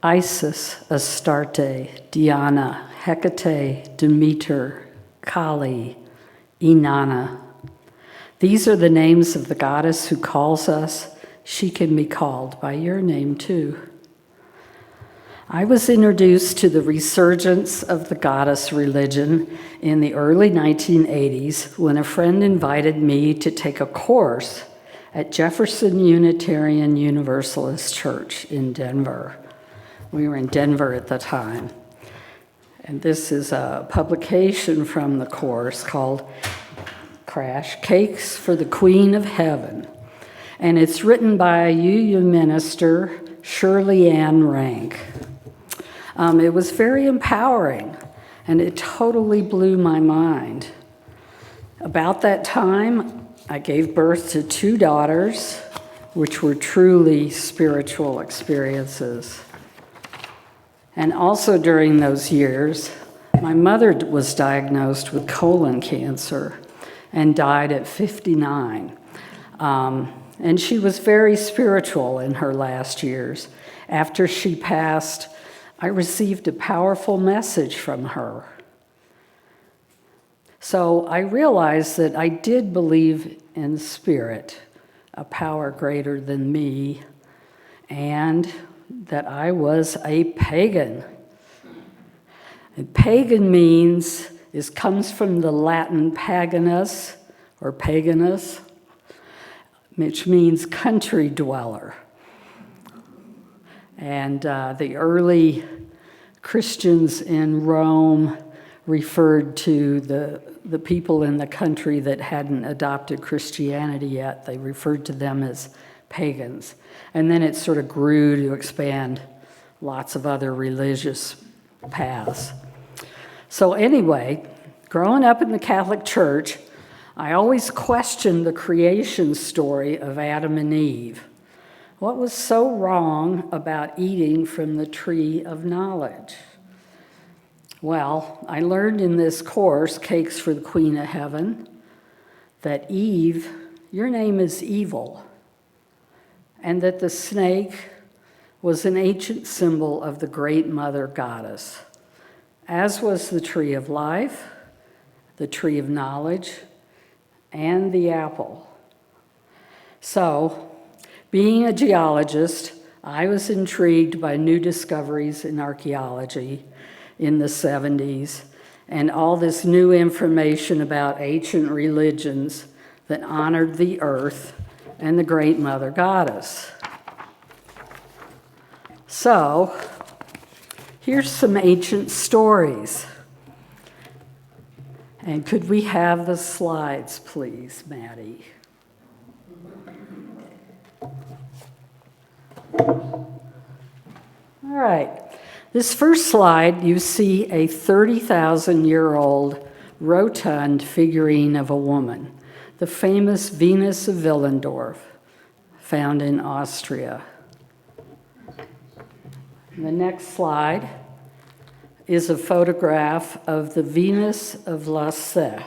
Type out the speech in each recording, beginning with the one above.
Isis, Astarte, Diana, Hecate, Demeter, Kali, Inanna. These are the names of the goddess who calls us. She can be called by your name too. I was introduced to the resurgence of the goddess religion in the early 1980s when a friend invited me to take a course at Jefferson Unitarian Universalist Church in Denver. We were in Denver at the time. And this is a publication from the course called Cakes for the Queen of Heaven. And it's written by UU minister Shirley Ann Rank. It was very empowering, and it totally blew my mind. About that time, I gave birth to 2 daughters, which were truly spiritual experiences. And also during those years, my mother was diagnosed with colon cancer and died at 59. And she was very spiritual in her last years. After she passed, I received a powerful message from her. So I realized that I did believe in spirit, a power greater than me, and that I was a pagan. And pagan comes from the Latin paganus, or paganus, which means country dweller. And the early Christians in Rome referred to the people in the country that hadn't adopted Christianity yet. They referred to them as pagans. And then it sort of grew to expand lots of other religious paths. So anyway, growing up in the Catholic Church, I always questioned the creation story of Adam and Eve. What was so wrong about eating from the tree of knowledge? Well, I learned in this course, Cakes for the Queen of Heaven, that Eve, your name is evil, and that the snake was an ancient symbol of the great mother goddess, as was the tree of life, the tree of knowledge, and the apple. So, being a geologist, I was intrigued by new discoveries in archaeology in the 70s and all this new information about ancient religions that honored the earth and the great mother goddess. So, here's some ancient stories. And could we have the slides, please, Maddie? All right. This first slide, you see a 30,000-year-old rotund figurine of a woman, the famous Venus of Willendorf, found in Austria. The next slide is a photograph of the Venus of La Cé.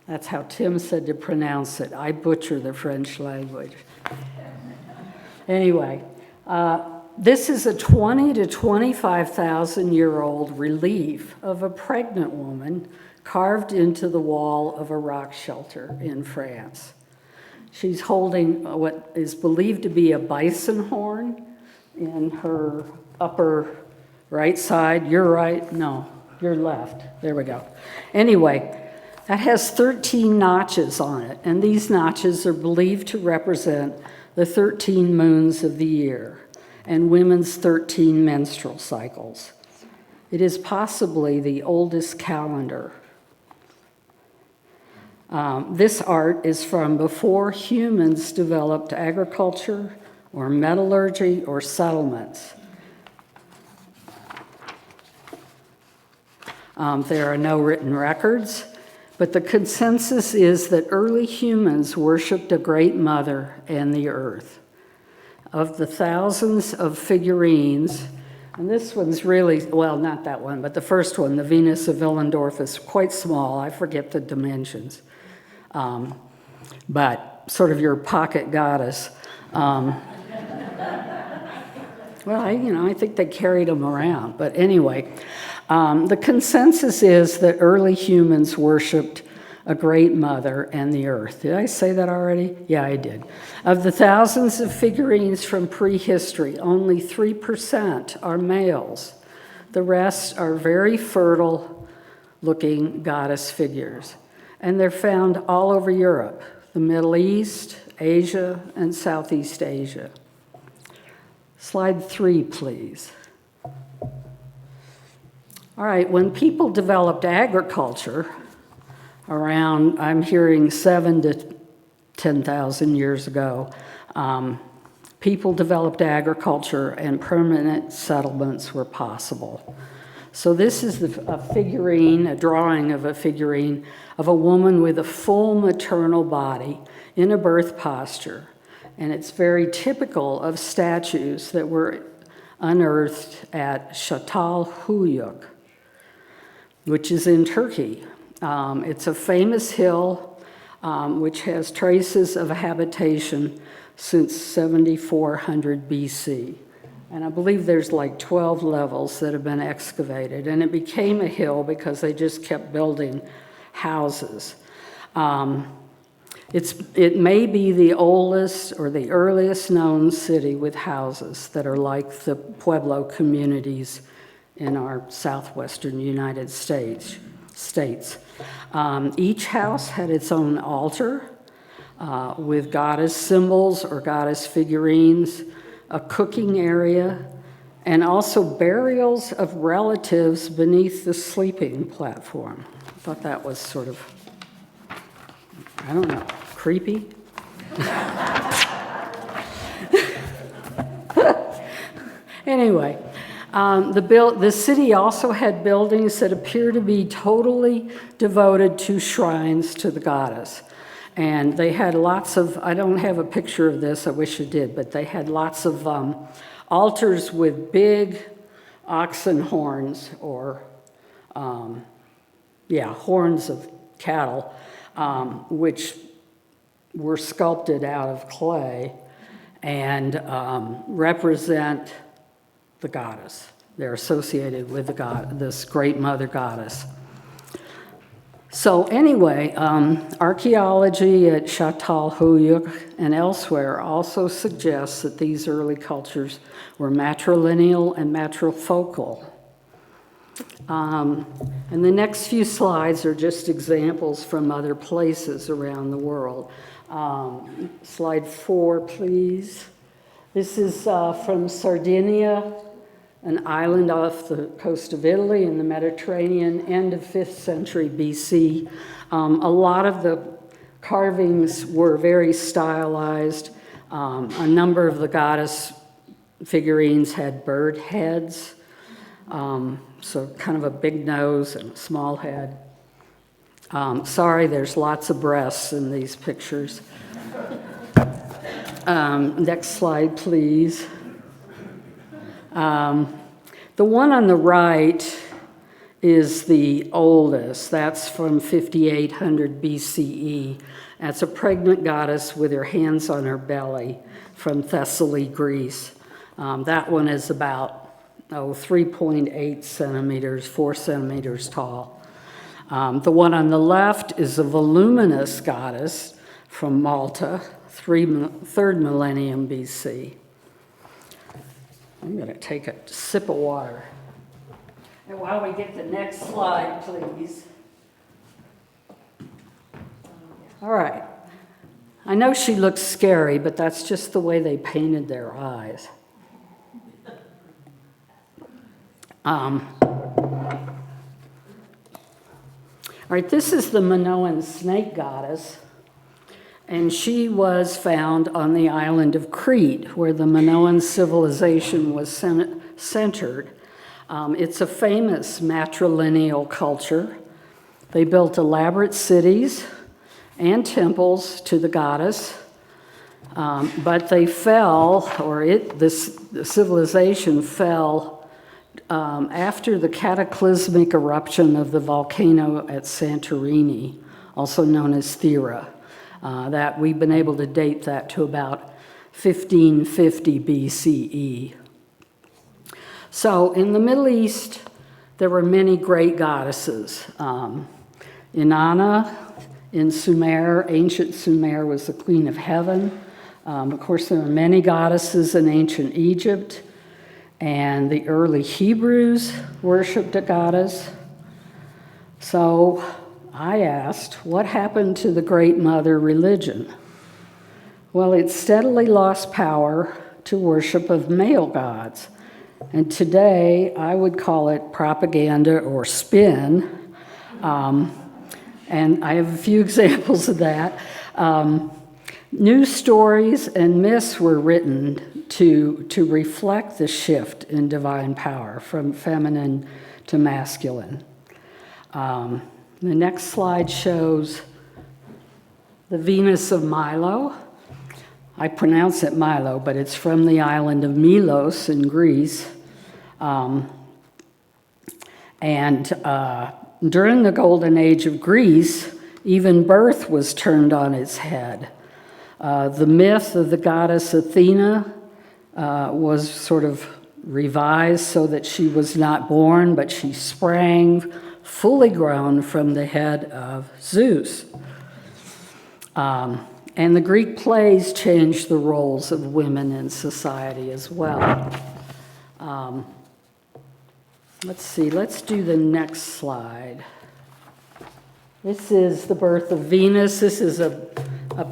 That's how Tim said to pronounce it. I butcher the French language. Anyway, this is a 20 to 25,000-year-old relief of a pregnant woman carved into the wall of a rock shelter in France. She's holding what is believed to be a bison horn in her upper right side. Your right? No, your left. There we go. Anyway, that has 13 notches on it, and these notches are believed to represent the 13 moons of the year and women's 13 menstrual cycles. It is possibly the oldest calendar. This art is from before humans developed agriculture or metallurgy or settlements. There are no written records, but the consensus is that early humans worshipped a great mother and the earth. Of the thousands of figurines, and this one's really, well, not that one, but the first one, the Venus of Willendorf, is quite small. I forget the dimensions. But sort of your pocket goddess. Well, I think they carried them around. But anyway, the consensus is that early humans worshipped a great mother and the earth. Did I say that already? Yeah, I did. Of the thousands of figurines from prehistory, only 3% are males. The rest are very fertile-looking goddess figures. And they're found all over Europe, the Middle East, Asia, and Southeast Asia. Slide 3, please. All right, when people developed agriculture, around, I'm hearing 7 to 10,000 years ago, people developed agriculture and permanent settlements were possible. So this is a figurine, a drawing of a figurine of a woman with a full maternal body in a birth posture. And it's very typical of statues that were unearthed at Çatalhöyük, which is in Turkey. It's a famous hill which has traces of a habitation since 7400 BC. And I believe there's like 12 levels that have been excavated. And it became a hill because they just kept building houses. It may be the oldest or the earliest known city with houses that are like the Pueblo communities in our southwestern United States. Each house had its own altar with goddess symbols or goddess figurines, a cooking area, and also burials of relatives beneath the sleeping platform. I thought that was sort of, I don't know, creepy. Anyway, the city also had buildings that appear to be totally devoted to shrines to the goddess. And they had lots of, I don't have a picture of this, I wish I did, but they had lots of altars with big oxen horns or, horns of cattle, which were sculpted out of clay and represent the goddess. They're associated with this great mother goddess. So anyway, archaeology at Çatalhöyük and elsewhere also suggests that these early cultures were matrilineal and matrifocal. And the next few slides are just examples from other places around the world. Slide 4, please. This is from Sardinia, an island off the coast of Italy in the Mediterranean, end of 5th century BC. A lot of the carvings were very stylized. A number of the goddess figurines had bird heads, so kind of a big nose and a small head. Sorry, there's lots of breasts in these pictures. Next slide, please. The one on the right is the oldest. That's from 5800 BCE. That's a pregnant goddess with her hands on her belly from Thessaly, Greece. That one is about 3.8 centimeters, 4 centimeters tall. The one on the left is a voluminous goddess from Malta, 3rd millennium BC. I'm going to take a sip of water. And while we get the next slide, please. All right. I know she looks scary, but that's just the way they painted their eyes. All right, this is the Minoan snake goddess. And she was found on the island of Crete, where the Minoan civilization was centered. It's a famous matrilineal culture. They built elaborate cities and temples to the goddess, but they fell, the civilization fell after the cataclysmic eruption of the volcano at Santorini, also known as Thera. That we've been able to date that to about 1550 BCE. So in the Middle East, there were many great goddesses. Inanna in Sumer, ancient Sumer, was the queen of heaven. Of course, there were many goddesses in ancient Egypt, and the early Hebrews worshipped a goddess. So I asked, what happened to the Great Mother religion? Well, it steadily lost power to worship of male gods. And today, I would call it propaganda or spin. And I have a few examples of that. New stories and myths were written to reflect the shift in divine power from feminine to masculine. The next slide shows the Venus of Milo. I pronounce it Milo, but it's from the island of Milos in Greece. During the Golden Age of Greece, even birth was turned on its head. The myth of the goddess Athena was sort of revised so that she was not born, but she sprang fully grown from the head of Zeus. And the Greek plays changed the roles of women in society as well. Let's see, let's do the next slide. This is the birth of Venus. This is a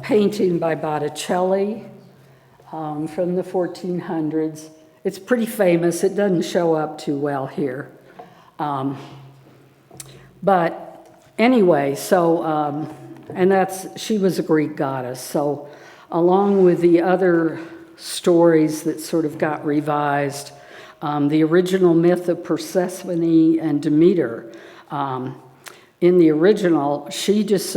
painting by Botticelli from the 1400s. It's pretty famous. It doesn't show up too well here. But anyway, so, she was a Greek goddess. So along with the other stories that sort of got revised, the original myth of Persephone and Demeter, in the original, she just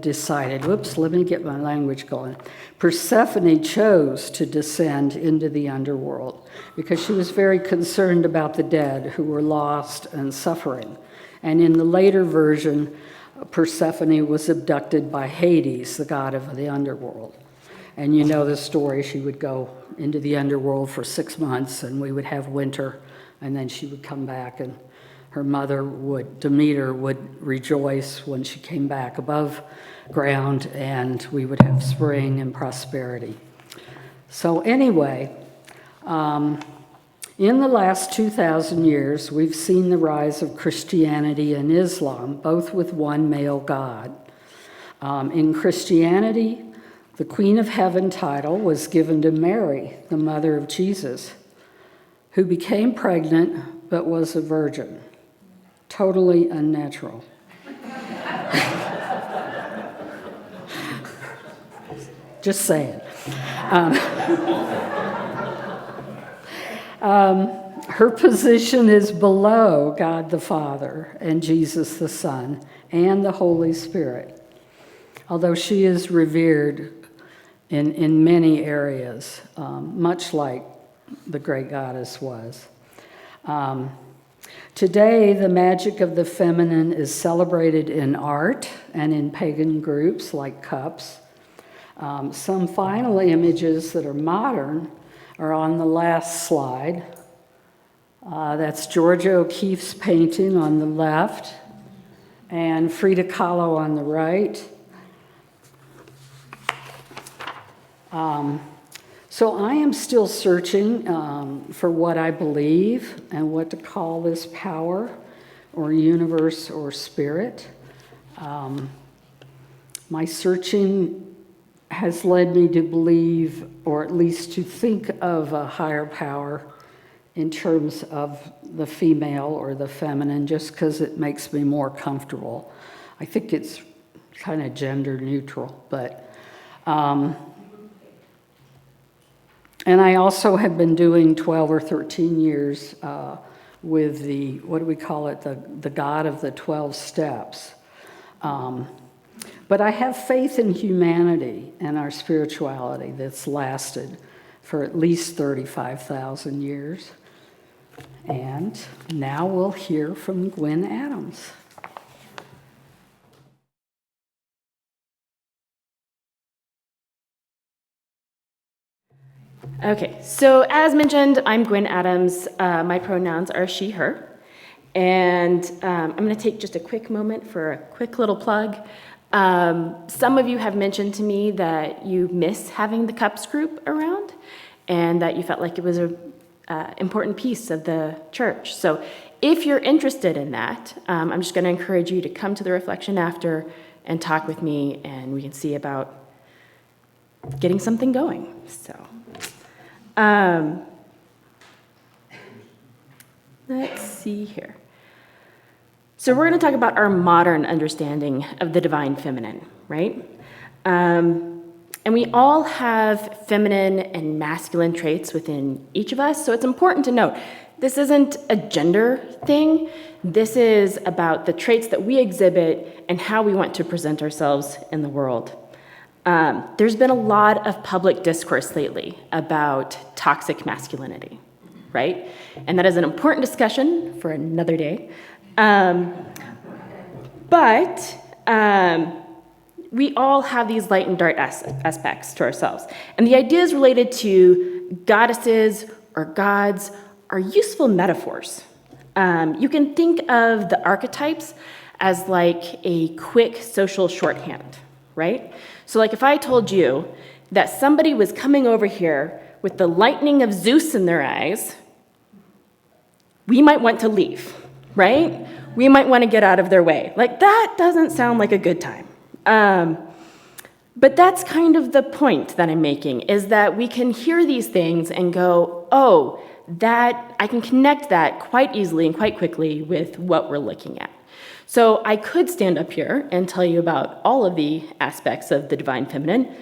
decided, whoops, let me get my language going. Persephone chose to descend into the underworld because she was very concerned about the dead who were lost and suffering. And in the later version, Persephone was abducted by Hades, the god of the underworld. And you know the story, she would go into the underworld for 6 months and we would have winter, and then she would come back, and her mother Demeter would rejoice when she came back above ground, and we would have spring and prosperity. So anyway, in the last 2,000 years, we've seen the rise of Christianity and Islam, both with one male god. In Christianity, the Queen of Heaven title was given to Mary, the mother of Jesus, who became pregnant but was a virgin. Totally unnatural. Just saying. Her position is below God the Father and Jesus the Son and the Holy Spirit, although she is revered in many areas, much like the great goddess was. Today, the magic of the feminine is celebrated in art and in pagan groups like cups. Some final images that are modern are on the last slide. That's Georgia O'Keeffe's painting on the left and Frida Kahlo on the right. So I am still searching for what I believe and what to call this power or universe or spirit. My searching has led me to believe, or at least to think of a higher power in terms of the female or the feminine, just because it makes me more comfortable. I think it's kind of gender neutral, but and I also have been doing 12 or 13 years with the, what do we call it, the God of the 12 steps. But I have faith in humanity and our spirituality that's lasted for at least 35,000 years. And now we'll hear from Gwyn Adams. Okay, so as mentioned, I'm Gwyn Adams. My pronouns are she, her. And I'm going to take just a quick moment for a quick little plug. Some of you have mentioned to me that you miss having the CUPS group around and that you felt like it was an important piece of the church. So if you're interested in that, I'm just going to encourage you to come to the reflection after and talk with me, and we can see about getting something going. So let's see here. So we're going to talk about our modern understanding of the divine feminine, right? And we all have feminine and masculine traits within each of us, so it's important to note this isn't a gender thing. This is about the traits that we exhibit and how we want to present ourselves in the world. There's been a lot of public discourse lately about toxic masculinity, right? And that is an important discussion for another day. But we all have these light and dark aspects to ourselves. And the ideas related to goddesses or gods are useful metaphors. You can think of the archetypes as like a quick social shorthand, right? So like if I told you that somebody was coming over here with the lightning of Zeus in their eyes, we might want to leave, right? We might want to get out of their way. Like, that doesn't sound like a good time. But that's kind of the point that I'm making, is that we can hear these things and go, oh, that I can connect that quite easily and quite quickly with what we're looking at. So I could stand up here and tell you about all of the aspects of the divine feminine,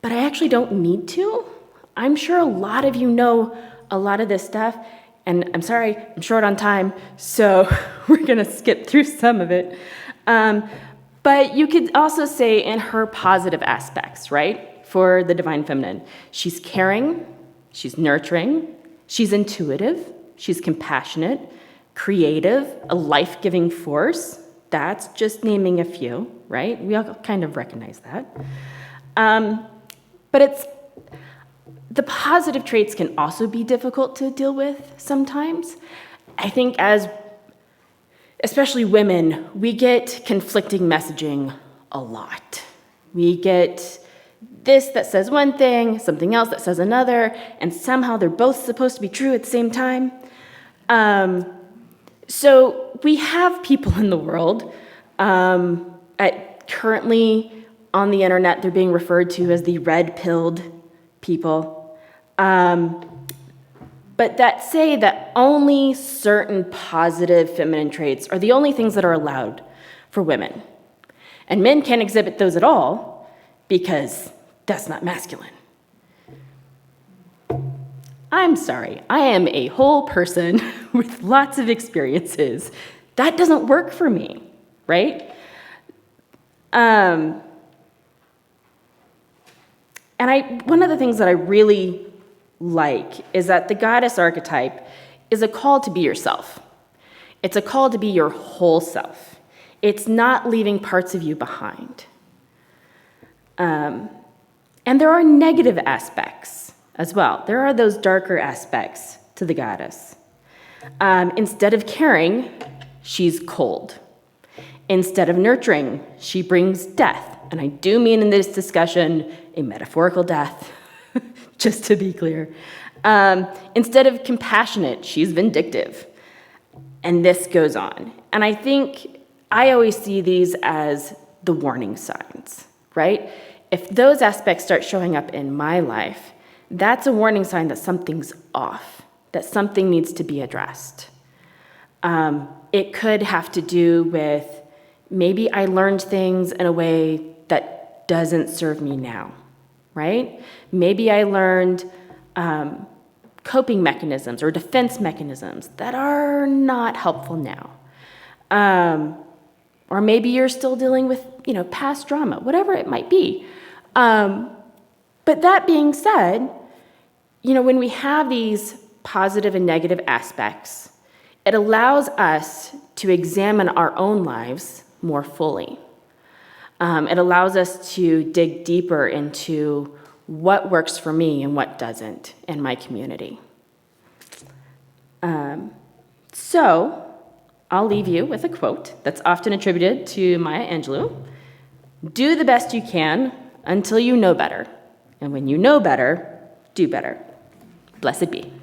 but I actually don't need to. I'm sure a lot of you know a lot of this stuff, and I'm sorry, I'm short on time, so we're going to skip through some of it. But you could also say in her positive aspects, right, for the divine feminine. She's caring, she's nurturing, she's intuitive, she's compassionate, creative, a life-giving force. That's just naming a few, right? We all kind of recognize that. But the positive traits can also be difficult to deal with sometimes. I think especially women, we get conflicting messaging a lot. We get this that says one thing, something else that says another, and somehow they're both supposed to be true at the same time. So we have people in the world, currently on the internet, they're being referred to as the red-pilled people. But that say that only certain positive feminine traits are the only things that are allowed for women. And men can't exhibit those at all because that's not masculine. I'm sorry, I am a whole person with lots of experiences. That doesn't work for me, right? And one of the things that I really like is that the goddess archetype is a call to be yourself. It's a call to be your whole self. It's not leaving parts of you behind. And there are negative aspects as well. There are those darker aspects to the goddess. Instead of caring, she's cold. Instead of nurturing, she brings death. And I do mean in this discussion a metaphorical death, just to be clear. Instead of compassionate, she's vindictive. And this goes on. And I think I always see these as the warning signs, right? If those aspects start showing up in my life, that's a warning sign that something's off, that something needs to be addressed. It could have to do with maybe I learned things in a way that doesn't serve me now, right? Maybe I learned coping mechanisms or defense mechanisms that are not helpful now. Or maybe you're still dealing with, past drama, whatever it might be. But that being said, when we have these positive and negative aspects, it allows us to examine our own lives more fully. It allows us to dig deeper into what works for me and what doesn't in my community. So I'll leave you with a quote that's often attributed to Maya Angelou. Do the best you can until you know better. And when you know better, do better. Blessed be.